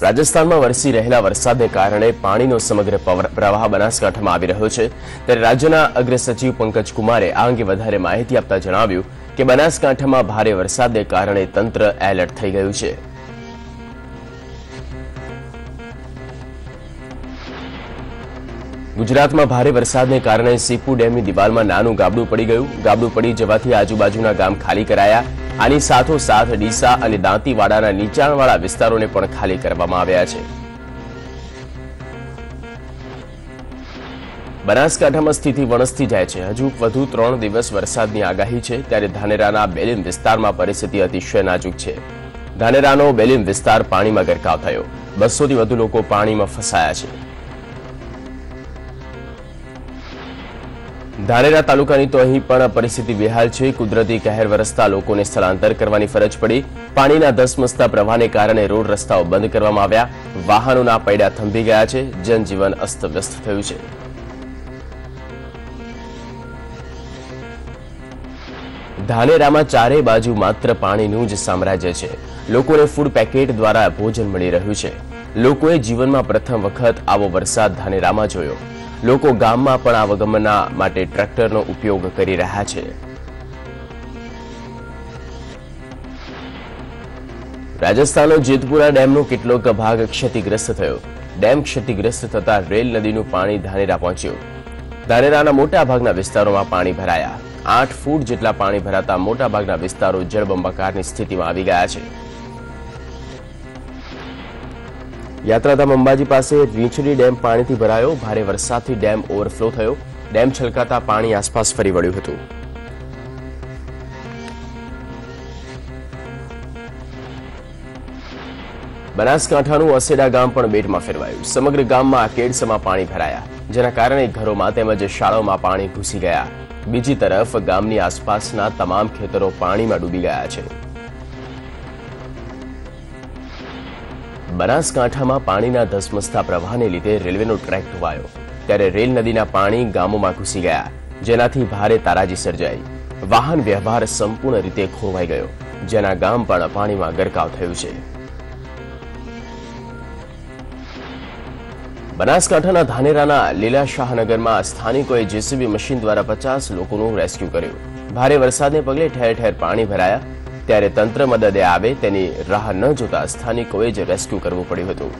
રાજસ્થાન में वरसी रहेला वरसादने कारणे पाणीनो समग्र प्रवाह बनासकांठामां आवी रह्यो छे। त्यारे राज्यना अग्र सचिव पंकज कुमारे आ अंगे वधारे माहिती आपता जणाव्युं के बनासकांठामां भारे वरसादने कारणे तंत्र एलर्ट थई गयुं छे। गुजरात में भारे वरसादने कारणे सीपू डेमनी दीवालमां नानुं गाबडुं पड़ी गयुं। गाबडुं पड़ी जवाथी आजूबाजूना गाम खाली कराया। आनी साथोसाथ डीसा अने दांतीवाड़ाना नीचाणवाळा विस्तारोने पण खाली करवामां आव्या छे। बनासकांठामां स्थिति वणसती जाय छे। हजू वधु 3 दिवस वरसादनी आगाही छे, त्यारे धानेराना बेलीम विस्तारमां परिस्थिति अतिशय नाजुक छे। धानेरानो बेलीम विस्तार पाणीमां गरकाव थयो। 200 थी वधु लोको पाणीमां फसाया छे। धानेरा तालुकानी तो अहीं पण परिस्थिति बेहाल छे। कुदरती कहर वरसता लोकोने स्थलांतर करवानी फरज पड़ी। पाणीना धसमसता प्रवाहने कारणे रोड रસ્તાઓ બંધ કરવામાં આવ્યા। વાહનોના પૈડા થંભી ગયા છે। જનજીવન અસ્તવ્યસ્ત થયું છે। धानेरामां चारे बाजू मात्र पाणीनुं ज साम्राज्य छे। लोकोने फूड पेकेट द्वारा भोजन मळी रह्युं छे। लोकोए जीवनमां प्रथम वखत आवो वरसाद धानेरामां जोयो। लोको गाममां पण आवागमनना माटे ट्रेक्टरनो उपयोग करी रह्या छे। राजस्थाननो जेतपुरा डेमनो केटलोक भाग क्षतिग्रस्त थयो। डेम क्षतिग्रस्त थता रेल नदीनुं पाणी धानेरा पहोंच्युं। धानेराना मोटा भागना विस्तारोमां पाणी भराया। 8 फूट जेटला पाणी भराता मोटा भागना विस्तारो जळबंबाकारनी स्थितिमां आवी गया छे। यात्राधाम अंबाजी पासे रींछडी डेम पाणीथी भरायो। भारे वरसादथी डेम ओवरफ्लो थयो। डेम छलकाता पाणी आसपास फरी वळ्युं हतुं। बनासकांठानुं असेडा गाम पण बेटमां फेरवायुं। समग्र गाममां केडसमां पाणी भराया, जेना कारणे घरोमां તેમજ શાળાઓમાં पाणी घुसी गया। बीजी तरफ गामनी आसपासना तमाम खेतरो पाणीमां डूबी गया छे। बनासकांठामां पाणीना धसमसता प्रवाहने लीधे रेलवेनो ट्रेक धोवायो, त्यारे रेल नदीना पाणी गामोमां घुसी गया, जेनाथी भारे ताराजी सर्जाई। वाहन व्यवहार संपूर्ण रीते खोरवाई गयो, जेना गाम पण पाणीमां गरकाव थयुं छे। बनासकांठाना धानेराना લીલાશાહનગરમાં સ્થાનિકોએ જેસીબી મશીન દ્વારા 50 લોકોનું રેસ્ક્યુ કર્યું। ભારે વરસાદને પગલે ઠેર ઠેર પાણી ભરાયા, ત્યારે તંત્ર મદદે આવે તેની રાહ ન જોતા સ્થાનિકોએ જ રેસ્ક્યુ કરવું પડ્યું હતું।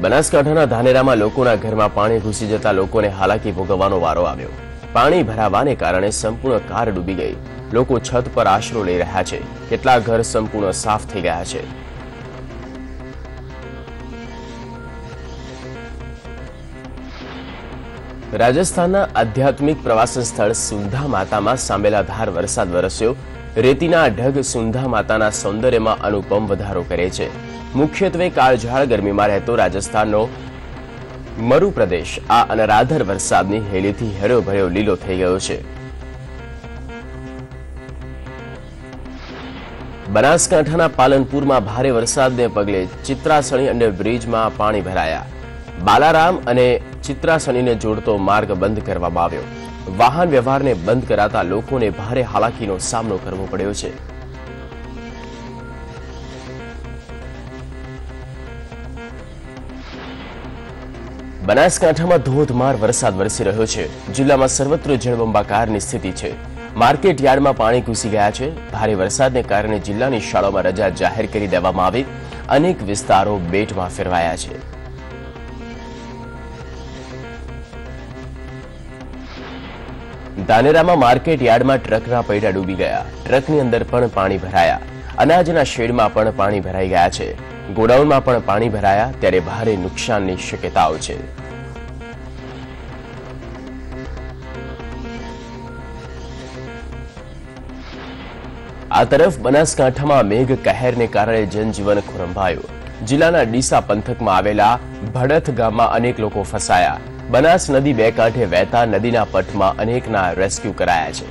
બનાસકાંઠાના ધાનેરામાં લોકોના ઘરમાં પાણી ઘૂસી જતા લોકોને હાલાકી ભોગવવાનો વારો આવ્યો। પાણી ભરાવાને કારણે સંપૂર્ણ કાર ડૂબી ગઈ। લોકો છત પર આશરો લઈ રહ્યા છે। કેટલાક ઘર સંપૂર્ણ સાફ થઈ ગયા છે। राजस्थानना आध्यात्मिक प्रवासन स्थल सुंधा मातामां सांबेलाधार वरसाद वरस्यो। रेतीना ढग सुंधा माताना सौंदर्यमां अनुपम वधारो करे छे। मुख्यत्वे काळझाळ गरमीमां रहेतो राजस्थाननो मरु प्रदेश आ अनराधर वरसादनी हेलीथी हेरो भर्यो लीलो थई गयो छे। बनासकांठाना पालनपुरमां भारे वरसादने पगले चित्रासणी अंडरब्रिजमां पाणी भराया। बालाराम अने चित्रासणीने जोड़तो मार्ग बंद करवामां आव्यो। वाहन व्यवहारने बंद कराता लोकोने भारे हालाकीनो सामनो करवो पड्यो छे। बनासकांठामां धोधमार वरसाद वरसी रह्यो छे। जिल्लामां सर्वत्र जळबंबाकारनी स्थिति छे। मार्केट यार्डमां पाणी घुसी गया छे। भारे वरसादने कारणे जिल्लानी शाळाओमां रजा जाहेर करी देवामां आवी। अनेक विस्तारो बेटमां फेरवाया छे। धानेरामां मार्केट यार्डमां ट्रकना पૈડા डूबी गया। ट्रकनी अंदर पण पाणी भराया। अनाजना शेडमां पण पाणी भराई गया छे। गोडाउनमां पण पाणी भराया, त्यारे भारे नुकसाननी शक्यताओ छे। आ तरफ बनासकांठामां मेघ कहेरने कारणे जनजीवन खोरंभायुं। जिल्लाना डीसा पंथकमां आवेला भड़थ गाममां अनेक लोको फसाया। बनास नदी બે કાંઠે વહેતા નદીના પટમાં અનેકના રેસ્ક્યુ કરાયા છે।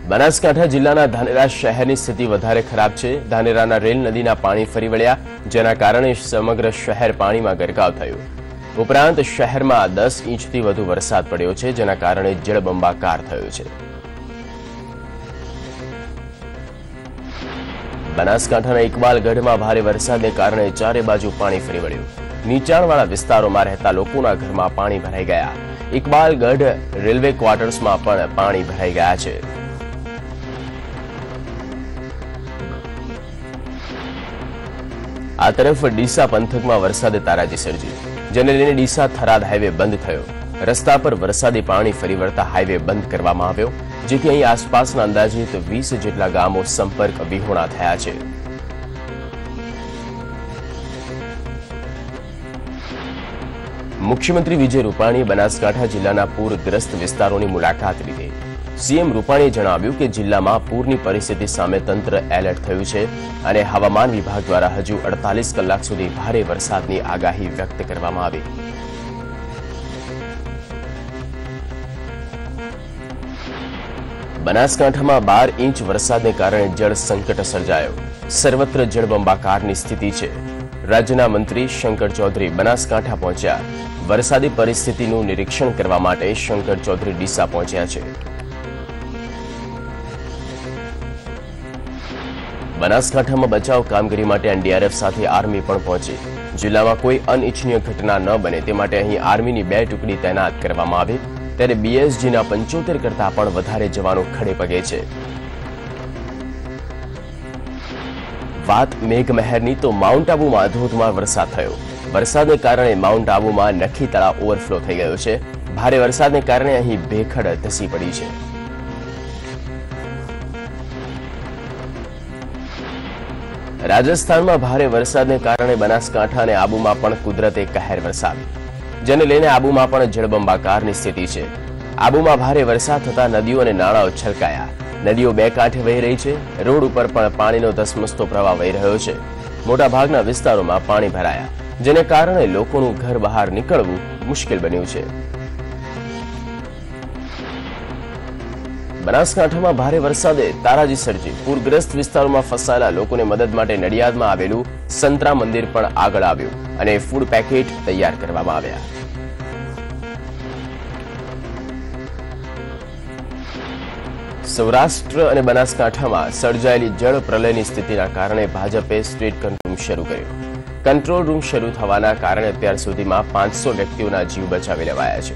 બનાસકાંઠા જિલ્લાના ધાનેરા શહેરની સ્થિતિ વધારે ખરાબ છે। ધાનેરાના રેલ નદીના પાણી ફરી વળ્યા, જેના કારણે સમગ્ર શહેર પાણીમાં ગરકાવ થયું। ઉપરાંત શહેરમાં 10 ઇંચથી વધુ વરસાદ પડ્યો છે, જેના કારણે જળબંબાકાર થયો છે. બનાસકાંઠાના ઇકબાલગઢમાં ભારે વરસાદને કારણે ચારે બાજુ પાણી ફરી વળ્યું. નીચાણવાળા વિસ્તારોમાં રહેતા લોકોના ઘરમાં પાણી ભરાઈ ગયા. ઇકબાલગઢ રેલવે ક્વાર્ટર્સમાં પણ પાણી ભરાઈ ગયા છે. આ તરફ ડીસા પંથકમાં વરસાદે તારાજી સર્જી, જેને લઈને ડીસા થરાદ હાઈવે બંધ થયો. રસ્તા પર વરસાદી પાણી ફરી વળતા હાઈવે બંધ કરવામાં આવ્યો, જેથી અહીં આસપાસના અંદાજિત 20 જેટલા ગામો સંપર્ક વિહોણા થયા છે. મુખ્યમંત્રી વિજય રૂપાણીએ બનાસકાંઠા જિલ્લાના પૂરગ્રસ્ત વિસ્તારોની મુલાકાત લીધી. સીએમ રૂપાણીએ જણાવ્યું કે જિલ્લામાં પૂરની પરિસ્થિતિ સામે તંત્ર એલર્ટ થયું છે અને હવામાન વિભાગ દ્વારા હજુ 48 કલાક સુધી ભારે વરસાદની આગાહી વ્યક્ત કરવામાં આવી. બનાસકાંઠામાં 12 ઇંચ વરસાદને કારણે જળ સંકટ સર્જાયો. સર્વત્ર જળબંબાકારની સ્થિતિ છે. રાજ્યના મંત્રી શંકર ચૌધરી બનાસકાંઠા પહોંચ્યા. વરસાદી પરિસ્થિતિનું નિરીક્ષણ કરવા માટે શંકર ચૌધરી ડીસા પહોંચ્યા છે. બનાસકાંઠામાં બચાવ કામગીરી માટે એનડીઆરએફ સાથે આર્મી પણ પહોંચી. જિલ્લામાં કોઈ અનિચ્છનીય ઘટના ન બને તે માટે અહીં આર્મીની 2 ટુકડી તૈનાત કરવામાં આવી, ત્યારે બીએસજીના 75 કરતા પણ વધારે જવાનો ખડે પગે છે. વાત મેઘમહેરની તો માઉન્ટ આબુમાં ધોધમાર વરસાદ થયો. વરસાદને કારણે માઉન્ટ આબુમાં નખી તળાવ ઓવરફ્લો થઈ ગયો છે. ભારે વરસાદને કારણે અહીં ભેખડ ધસી પડી છે. રાજસ્થાનમાં ભારે વરસાદને કારણે બનાસકાંઠા અને આબુમાં પણ કુદરતે કહેર વરસાવી, જેને લઈને આબુમાં પણ જળબંબાકારની સ્થિતિ છે. આબુમાં ભારે વરસાદ થતા નદીઓ અને નાળાઓ છલકાયા. નદીઓ 2 કાંઠે વહી રહી છે. રોડ ઉપર પણ પાણીનો ધસમસતો પ્રવાહ વહી રહ્યો છે. મોટાભાગના વિસ્તારોમાં પાણી ભરાયા, જેને કારણે લોકોનું ઘર બહાર નીકળવું મુશ્કેલ બન્યું છે. બનાસકાંઠામાં ભારે વરસાદે તારાજી સર્જી. પૂરગ્રસ્ત વિસ્તારોમાં ફસાયેલા લોકોને મદદ માટે નડિયાદમાં આવેલું સંતરા મંદિર પણ આગળ આવ્યું અને ફૂડ પેકેટ તૈયાર કરવામાં આવ્યા. સૌરાષ્ટ્ર અને બનાસકાંઠામાં સર્જાયેલી જળ પ્રલયની સ્થિતિના કારણે ભાજપે સ્ટેટ કંટ્રોલ રૂમ શરૂ કર્યો. કંટ્રોલ રૂમ શરૂ થવાના કારણે અત્યાર સુધીમાં 500 વ્યક્તિઓના જીવ બચાવી લેવાયા છે.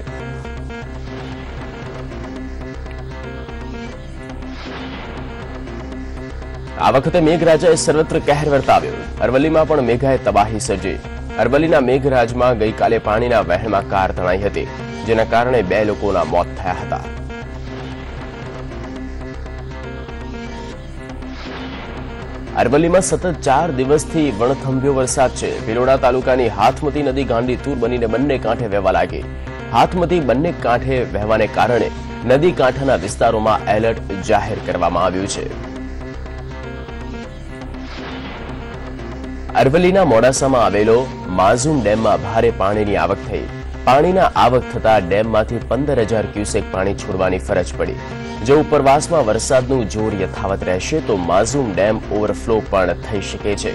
આ વખતે મેઘરાજાએ સર્વત્ર કહેર વર્તાવ્યો. અરવલ્લીમાં પણ મેઘાએ તબાહી સર્જી. અરવલ્લીના મેઘરાજમાં ગઈકાલે પાણીના વહેણમાં કાર તણાઈ હતી, જેના કારણે 2 લોકોના મોત થયા હતા. અરવલ્લીમાં સતત 4 દિવસથી વણથંભ્યો વરસાદ છે. ભિલોડા તાલુકાની હાથમતી નદી ગાંડીતુર બનીને બંને કાંઠે વહેવા લાગી. હાથમતી બંને કાંઠે વહેવાને કારણે નદી કાંઠાના વિસ્તારોમાં એલર્ટ જાહેર કરવામાં આવ્યું છે. અરવલ્લીના મોડાસામાં આવેલો માઝૂમ ડેમમાં ભારે પાણીની આવક થઈ. પાણીના આવક થતા ડેમમાંથી 15,000 ક્યુસેક પાણી છોડવાની ફરજ પડી. જો ઉપરવાસમાં વરસાદનું જોર યથાવત રહેશે તો માઝૂમ ડેમ ઓવરફ્લો પણ થઈ શકે છે.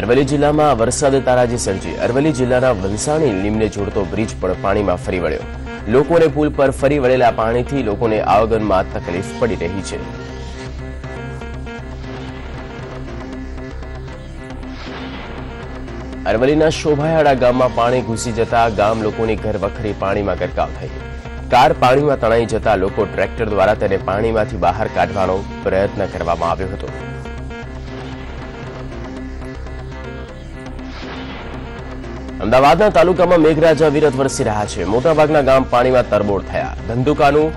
અરવલ્લી જિલ્લામાં વરસાદે તારાજી સર્જી. અરવલ્લી જિલ્લાના વંસાણી લીમને જોડતો બ્રિજ પણ પાણીમાં ફરી વળ્યો. લોકોને પુલ પર ફરી વળેલા પાણીથી લોકોને આવાગમનમાં તકલીફ પડી રહી છે. અરવલ્લીના શોભાયાડા ગામમાં પાણી ઘૂસી જતા ગામ લોકોની ઘર વખરી પાણીમાં ગરકાવ થઈ. કાર પાણીમાં તણાઈ જતા લોકો ટ્રેક્ટર દ્વારા તેને પાણીમાંથી બહાર કાઢવાનો પ્રયત્ન કરવામાં આવ્યો હતો. અમદાવાદના તાલુકામાં મેઘરાજા વિરત વરસી રહ્યા છે. મોટાભાગના ગામ પાણીમાં તરબોળ થયા. ધંધુકાનું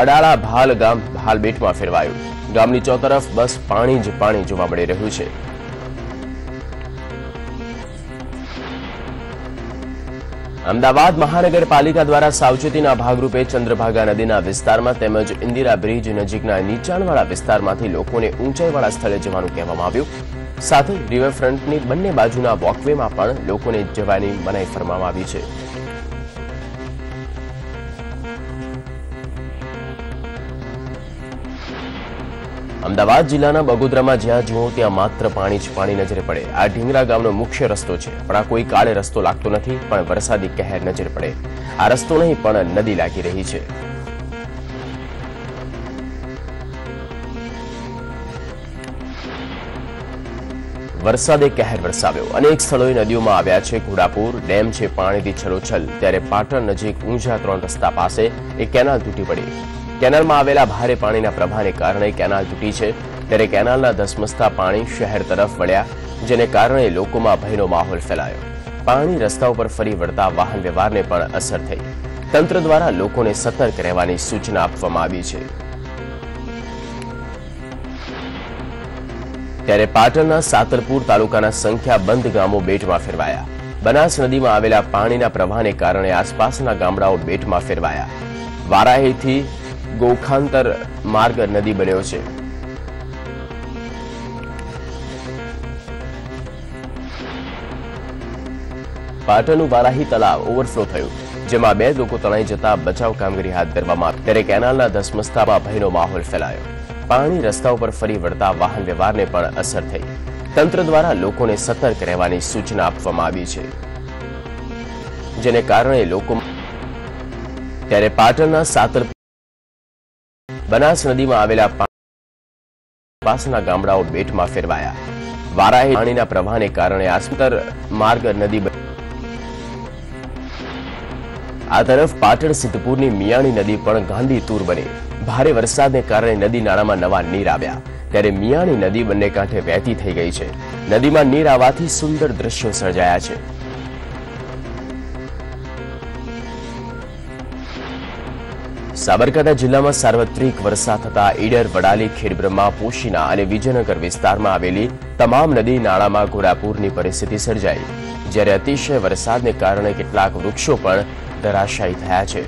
અડાળા ભાલ ગામ હાલ બેટમાં ફેરવાયું. ગામની ચોતરફ બસ પાણી જ પાણી જોવા મળી રહ્યું છે. અમદાવાદ મહાનગરપાલિકા દ્વારા સાવચેતીના ભાગરૂપે ચંદ્રભાગા નદીના વિસ્તારમાં તેમજ ઇન્દિરા બ્રિજ નજીકના નીચાણવાળા વિસ્તારમાંથી લોકોને ઊંચાઈવાળા સ્થળે જવાનું કહેવામાં આવ્યું. સાથે રિવરફ્રન્ટની બંને બાજુના વોકવેમાં પણ લોકોને જવાની મનાઈ ફરમાવવામાં આવી છે. અમદાવાદ જિલ્લાના બગોદરામાં જ્યાં જુઓ ત્યાં માત્ર પાણી જ પાણી નજરે પડે। આ ઢીંગરા ગામનો મુખ્ય રસ્તો છે, પણ આ કોઈ કાળે રસ્તો લાગતો નથી, પણ વરસાદી કહેર નજરે પડે આ રસ્તો નહીં પણ નદી લાગી રહી છે। વરસાદે કહેર વરસાવ્યો। અનેક સ્થળોએ નદીઓમાં આવ્યા છે ઘોડાપુર। ડેમ છે પાણીથી છલોછલ, ત્યારે પાટણ નજીક ઊંઝા 3 રસ્તા પાસે એક કેનાલ તૂટી પડી। કેનાલમાં આવેલા ભારે પાણીના પ્રવાહને કારણે કેનાલ તૂટી છે, ત્યારે કેનાલના ધસમસતા પાણી શહેર તરફ વળ્યા, જેને કારણે લોકોમાં ભયનો માહોલ ફેલાયો। પાણી રસ્તા ઉપર ફરી વળતા વાહન વ્યવહારને પણ અસર થઈ। તંત્ર દ્વારા લોકોને સતર્ક રહેવાની સૂચના આપવામાં આવી છે। ત્યારે પાટણના સાતલપુર તાલુકાના સંખ્યાબંધ ગામો બેટમાં ફેરવાયા। બનાસ નદીમાં આવેલા પાણીના પ્રવાહને કારણે આસપાસના ગામડાઓ બેટમાં ફેરવાયા। વારાહીથી ગોખાંતર માર્ગ નદી બન્યો છે। પાટણનું વારાહી તળાવ ઓવરફ્લો થયું, જેમાં 2 લોકો તણાઈ જતા બચાવ કામગીરી હાથ ધરવામાં આવી, ત્યારે કેનાલના ધસમસતામાં ભયનો માહોલ ફેલાયો। પાણી રસ્તા ઉપર ફરી વળતા વાહન વ્યવહારને પણ અસર થઈ। તંત્ર દ્વારા લોકોને સતર્ક રહેવાની સૂચના આપવામાં આવી છે, જેને કારણે લોકો ત્યારે પાટણના સાતલપુર બનાસ નદીમાં આવેલા આસપાસના ગામડાઓ બેટમાં ફેરવાયા। વારાહી પાણીના પ્રવાહને કારણે આસપાસ માર્ગ નદી આ તરફ પાટણ સિદ્ધપુરની મિયાણી નદી પણ ગાંધી તૂર બની। ભારે વરસાદને કારણે નદી નાળામાં નવા નીર આવ્યા, ત્યારે મિયાણી નદી બંને કાંઠે વહેતી થઈ ગઈ છે। નદીમાં નીર આવવાથી સુંદર દ્રશ્યો સર્જાયા છે। સાબરકાંઠા જિલ્લામાં સાર્વત્રિક વરસાદ થતા ઈડર, વડાલી, ખેડબ્રહ્મા, પોશીના અને વિજયનગર વિસ્તારમાં આવેલી તમામ નદી નાળામાં ઘોડાપૂરની પરિસ્થિતિ સર્જાઈ, જ્યારે અતિશય વરસાદને કારણે કેટલાક વૃક્ષો પણ ધરાશાયી થયા છે।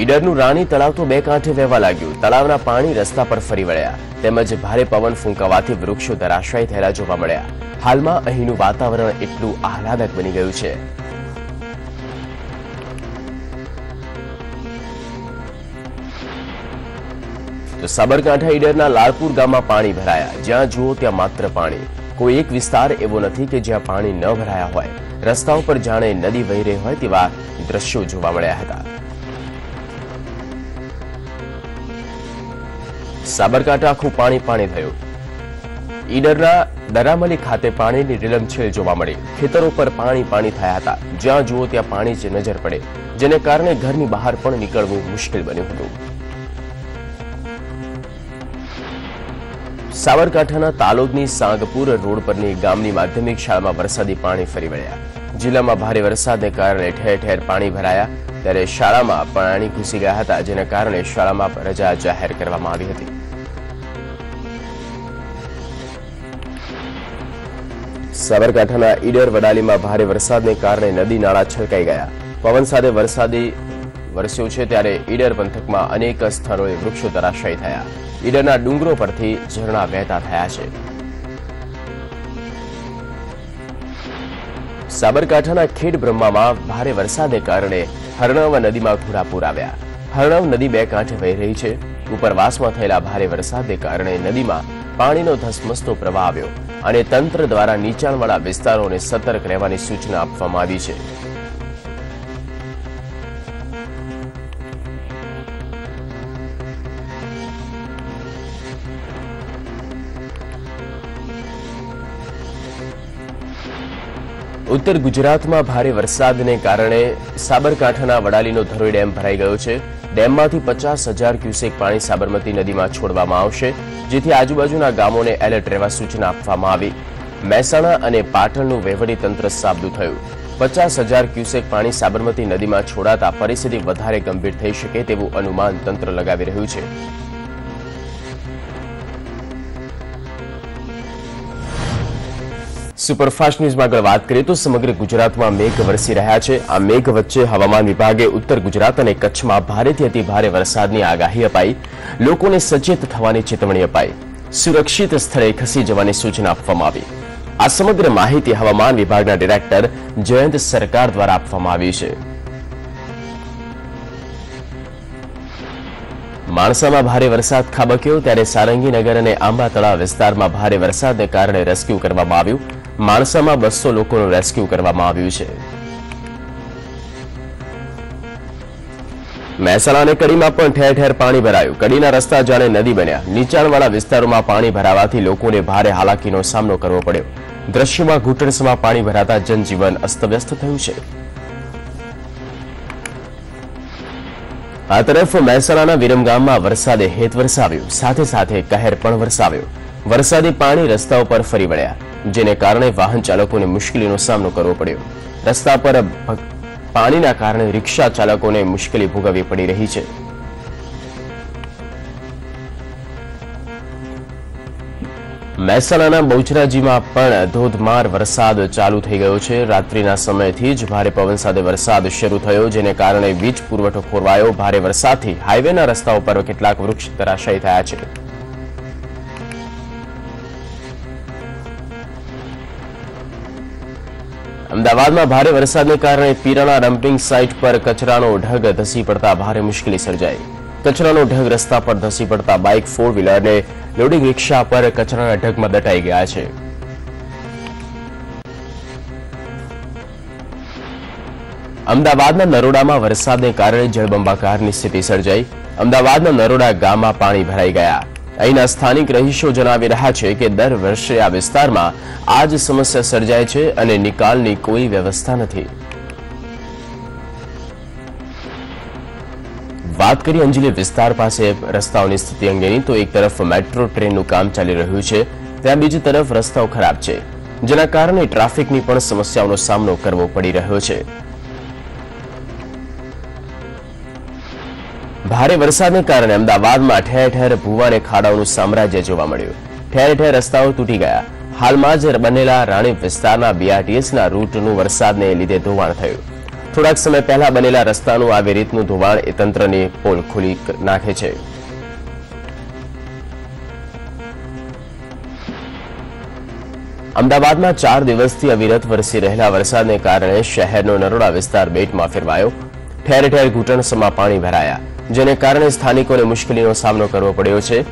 ઈડરનું રાણી તળાવ તો 2 કાંઠે વહેવા લાગ્યું। તળાવના પાણી રસ્તા પર ફરી વળ્યા, તેમજ ભારે પવન ફૂંકાવાથી વૃક્ષો ધરાશાયી થયેલા જોવા મળ્યા। હાલમાં અહીંનું વાતાવરણ એટલું આહલાદક બની ગયું છે। તો સાબરકાંઠા ઈડરના લાલપુર ગામમાં પાણી ભરાયા। જ્યાં જુઓ ત્યાં માત્ર પાણી। કોઈ એક વિસ્તાર એવો નથી કે જ્યાં પાણી ન ભરાયા હોય। રસ્તાઓ પર જાણે નદી વહી રહી હોય તેવા દ્રશ્યો જોવા મળ્યા હતા। સાબરકાંઠા આખું પાણી પાણી થયું। ઈડરના દરામલી ખાતે પાણીની રીલમછેલ જોવા મળી। ખેતરો પર પાણી પાણી થયા હતા। જ્યાં જુઓ ત્યાં પાણી જ નજર પડે, જેને કારણે ઘરની બહાર પણ નીકળવું મુશ્કેલ બન્યું હતું। સાબરકાંઠાના તાલોદની સાંગપુર રોડ પરની ગામની માધ્યમિક શાળામાં વરસાદી પાણી ફરી વળ્યા। જિલ્લામાં ભારે વરસાદને કારણે ઠેર ઠેર પાણી ભરાયા, ત્યારે શાળામાં પાણી ઘૂસી ગયા હતા, જેના કારણે શાળામાં રજા જાહેર કરવામાં આવી હતી। સાબરકાંઠાના ઈડર, વડાલીમાં ભારે વરસાદને કારણે નદી નાળા છલકાઈ ગયા। પવન સાથે વરસાદી વરસ્યો છે, ત્યારે ઈડર પંથકમાં અનેક સ્થળોએ વૃક્ષો ધરાશાયી થયા। ઈડરના ડુંગરો પરથી ઝરણા વહેતા થયા છે। સાબરકાંઠાના ખેડબ્રહ્મામાં ભારે વરસાદને કારણે હરણવ નદીમાં ઘોડાપૂર આવ્યા। હરણવ નદી 2 કાંઠે વહી રહી છે। ઉપરવાસમાં થયેલા ભારે વરસાદને કારણે નદીમાં પાણીનો ધસમસતો પ્રવાહ આવ્યો અને તંત્ર દ્વારા નીચાણવાળા વિસ્તારોને સતર્ક રહેવાની સૂચના આપવામાં આવી છે। ઉત્તર ગુજરાતમાં ભારે વરસાદને કારણે સાબરકાંઠાના વડાલીનો ધરોઈ ડેમ ભરાઈ ગયો છે। ડેમમાંથી 50,000 ક્યુસેક પાણી સાબરમતી નદીમાં છોડવામાં આવશે, જેથી આજુબાજુના ગામોને એલર્ટ રહેવા સૂચના આપવામાં આવી। મહેસાણા અને પાટણનું વહીવટીતંત્ર સાબદું થયું। 50,000 ક્યુસેક પાણી સાબરમતી નદીમાં છોડાતા પરિસ્થિતિ વધારે ગંભીર થઈ શકે તેવું અનુમાન તંત્ર લગાવી રહ્યું છે। સુપરફાસ્ટ ન્યૂઝમાં આગળ વાત કરીએ તો સમગ્ર ગુજરાતમાં મેઘ વરસી રહ્યા છે। આ મેઘ વચ્ચે હવામાન વિભાગે ઉત્તર ગુજરાત અને કચ્છમાં ભારેથી અતિ ભારે વરસાદની આગાહી અપાઈ। લોકોને સચેત થવાની ચેતવણી અપાઈ। સુરક્ષિત સ્થળે ખસી જવાની સૂચના આપવામાં આવી। આ સમગ્ર માહિતી હવામાન વિભાગના ડિરેક્ટર જયંત સરકાર દ્વારા આપવામાં આવી છે। માણસામાં ભારે વરસાદ ખાબક્યો ત્યારે સારંગી નગર અને આંબા તળાવ વિસ્તારમાં ભારે વરસાદને કારણે રેસ્ક્યુ કરવામાં આવ્યું. માણસામાં 200 લોકોનું રેસ્ક્યુ કરવામાં આવ્યું છે. મહેસાણા અને કડીમાં પણ ઠેર ઠેર પાણી ભરાયું. કડીના રસ્તા જાણે નદી બન્યા. નીચાણવાળા વિસ્તારોમાં પાણી ભરાવાથી લોકોને ભારે હાલાકીનો સામનો કરવો પડ્યો. દ્રશ્યમાં ઘૂંટણસમાં પાણી ભરાતા જનજીવન અસ્તવ્યસ્ત થયું છે. આ તરફ મહેસાણાના વિરમગામમાં વરસાદે હેત વરસાવ્યું, સાથે સાથે કહેર પણ વરસાવ્યો. વરસાદી પાણી રસ્તાઓ પર ફરી વળ્યા, જેને કારણે વાહન ચાલકોને મુશ્કેલીનો સામનો કરવો પડ્યો. રસ્તા પર પાણીના કારણે રિક્ષા ચાલકોને મુશ્કેલી ભોગવવી પડી રહી છે. મહેસાણાના બહુચરાજીમાં પણ ધોધમાર વરસાદ ચાલુ થઈ ગયો છે. રાત્રિના સમયથી જ ભારે પવન સાથે વરસાદ શરૂ થયો, જેને કારણે વીજ પુરવઠો ખોરવાયો. ભારે વરસાદથી હાઈવેના રસ્તાઓ પર કેટલાક વૃક્ષ ધરાશાયી થયા છે. અમદાવાદમાં ભારે વરસાદને કારણે પીરાણા ડમ્પિંગ સાઇટ પર કચરાનો ઢગ ધસી પડતા ભારે મુશ્કેલી સર્જાઈ. કચરાનો ઢગ રસ્તા પર ધસી પડતા બાઇક, 4 વ્હીલર અને લોડિંગ રિક્ષા પર કચરાના ઢગમાં દટાઈ ગયા છે. અમદાવાદના નરોડામાં વરસાદને કારણે જળબંબાકારની સ્થિતિ સર્જાઈ. અમદાવાદના નરોડા ગામમાં પાણી ભરાઈ ગયા. અહીંના સ્થાનિક રહીશો જણાવી રહ્યા છે કે દર વર્ષે આ વિસ્તારમાં આ જ સમસ્યા સર્જાય છે અને નિકાલની કોઈ વ્યવસ્થા નથી. વાત કરીએ અંજલી વિસ્તાર પાસે રસ્તાઓની સ્થિતિ અંગેની, તો એક તરફ મેટ્રો ટ્રેનનું કામ ચાલી રહ્યું છે, ત્યાં બીજી તરફ રસ્તાઓ ખરાબ છે, જેના કારણે ટ્રાફિકની પણ સમસ્યાઓનો સામનો કરવો પડી રહ્યો છે. ભારે વરસાદને કારણે અમદાવાદમાં ઠેર ઠેર ભૂવા અને ખાડાઓનું સામ્રાજ્ય જોવા મળ્યું. ઠેર ઠેર રસ્તાઓ તૂટી ગયા. હાલમાં જ બનેલા રાણીપ વિસ્તારના બીઆરટીએસના રૂટનું વરસાદને લીધે ધોવાણ થયું. થોડાક સમય પહેલા બનેલા રસ્તાનું આવી રીતનું ધોવાણ એ તંત્રની પોલ ખોલી નાખે છે. અમદાવાદમાં 4 દિવસથી અવિરત વરસી રહેલા વરસાદને કારણે શહેરનો નરોડા વિસ્તાર બેટમાં ફેરવાયો. ઠેર ઠેર ઘૂંટણસમાં પાણી ભરાયા, જેને કારણે સ્થાનિકોને મુશ્કેલીનો સામનો કરવો પડ્યો છે.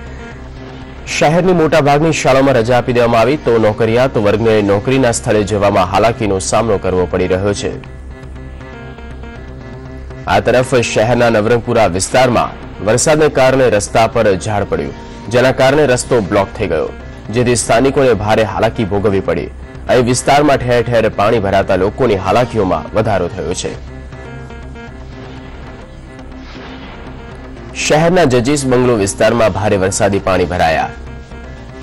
શહેરની મોટાભાગની શાળાઓમાં રજા આપી દેવામાં આવી, તો નોકરિયાત વર્ગને નોકરીના સ્થળે જવામાં હાલાકીનો સામનો કરવો પડી રહ્યો છે. આ તરફ શહેરના નવરંગપુરા વિસ્તારમાં વરસાદને કારણે રસ્તા પર ઝાડ પડ્યું, જેના કારણે રસ્તો બ્લોક થઈ ગયો, જેથી સ્થાનિકોને ભારે હાલાકી ભોગવવી પડી. અહીં વિસ્તારમાં ઠેર ઠેર પાણી ભરાતા લોકોની હાલાકીઓમાં વધારો થયો છે. શહેરના જજીસ બંગલો વિસ્તારમાં ભારે વરસાદી પાણી ભરાયા.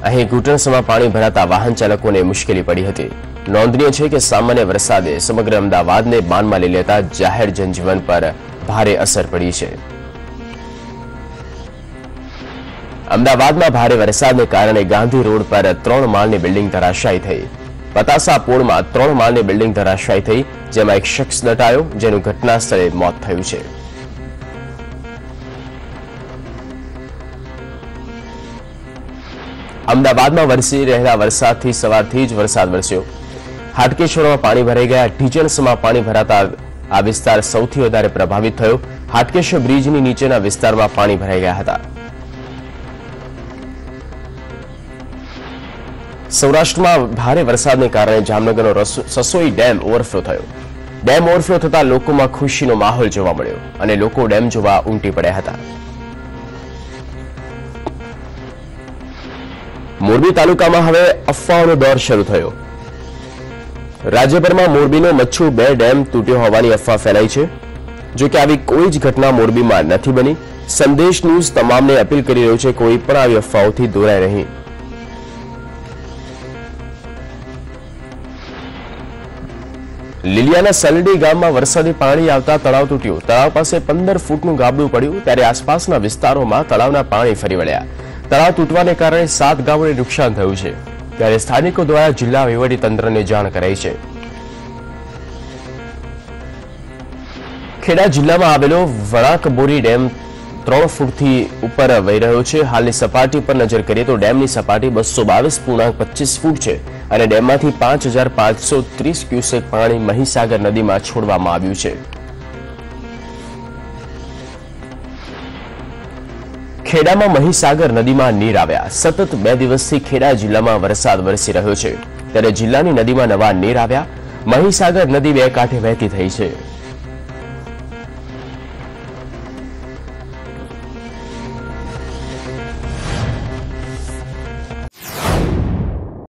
અહીં ઘૂંટણસમાં પાણી ભરાતા વાહન ચાલકોને મુશ્કેલી પડી હતી. નોંધનીય છે કે સામાન્ય વરસાદે સમગ્ર અમદાવાદને બાનમાં લઈ લેતા જાહેર જનજીવન પર ભારે અસર પડી છે. અમદાવાદમાં ભારે વરસાદને કારણે ગાંધી રોડ પર 3 માળની બિલ્ડિંગ ધરાશાયી થઈ. પતાસા પોળમાં 3 માળની બિલ્ડિંગ ધરાશાયી થઈ, જેમાં એક શખ્સ દટાયો, જેનું ઘટના સ્થળે મોત થયું છે. અમદાવાદમાં વરસી રહેલા વરસાદથી સવારથી જ વરસાદ વરસ્યો. હાટકેશ્વરમાં પાણી ભરાઈ ગયા. ઢીચણસમાં પાણી ભરાતા આ વિસ્તાર સૌથી વધારે પ્રભાવિત થયો. હાટકેશ્વર બ્રિજની નીચેના વિસ્તારમાં પાણી ભરાઈ ગયા હતા. સૌરાષ્ટ્રમાં ભારે વરસાદને કારણે જામનગરનો સસોઈ ડેમ ઓવરફ્લો થયો. ડેમ ઓવરફ્લો થતા લોકોમાં ખુશીનો માહોલ જોવા મળ્યો અને લોકો ડેમ જોવા ઉમટી પડ્યા હતા. મોરબી તાલુકામાં હવે અફવાઓનો દોર શરૂ થયો. રાજ્યભરમાં મોરબીનો મચ્છુ 2 ડેમ તૂટ્યો હોવાની અફવા ફેલાઈ છે. જો કે આવી કોઈ જ ઘટના મોરબીમાં નથી બની. સંદેશ ન્યૂઝ તમામને અપીલ કરી રહ્યું છે, કોઈ પણ આવી અફવાઓથી દોરાય નહીં. લીલિયાના સલડી ગામમાં વરસાદી પાણી આવતા તળાવ તૂટ્યું. તળાવ પાસે 15 ફૂટનું ગાબડું પડ્યું, ત્યારે આસપાસના વિસ્તારોમાં તળાવના પાણી ફરી વળ્યા. તળાવ તૂટવાને કારણે 7 ગામોને નુકસાન થયું છે, ત્યારે સ્થાનિકો દ્વારા જિલ્લા વહીવટીતંત્રને જાણ કરાઈ છે. ખેડા જિલ્લામાં આવેલો વણાકબોરી ડેમ 3 ફૂટથી ઉપર વહી રહ્યો છે. હાલની સપાટી પર નજર કરીએ તો ડેમની સપાટી 222.25 ફૂટ છે અને ડેમમાંથી 5530 ક્યુસેક પાણી મહીસાગર નદીમાં છોડવામાં આવ્યું છે. ખેડામાં મહીસાગર નદીમાં નીર આવ્યા। સતત 2 દિવસથી ખેડા જિલ્લામાં વરસાદ વરસી રહ્યો છે, ત્યારે જિલ્લાની નદીમાં નવા નીર આવ્યા। મહીસાગર નદી બે કાંઠે વહેતી થઈ છે।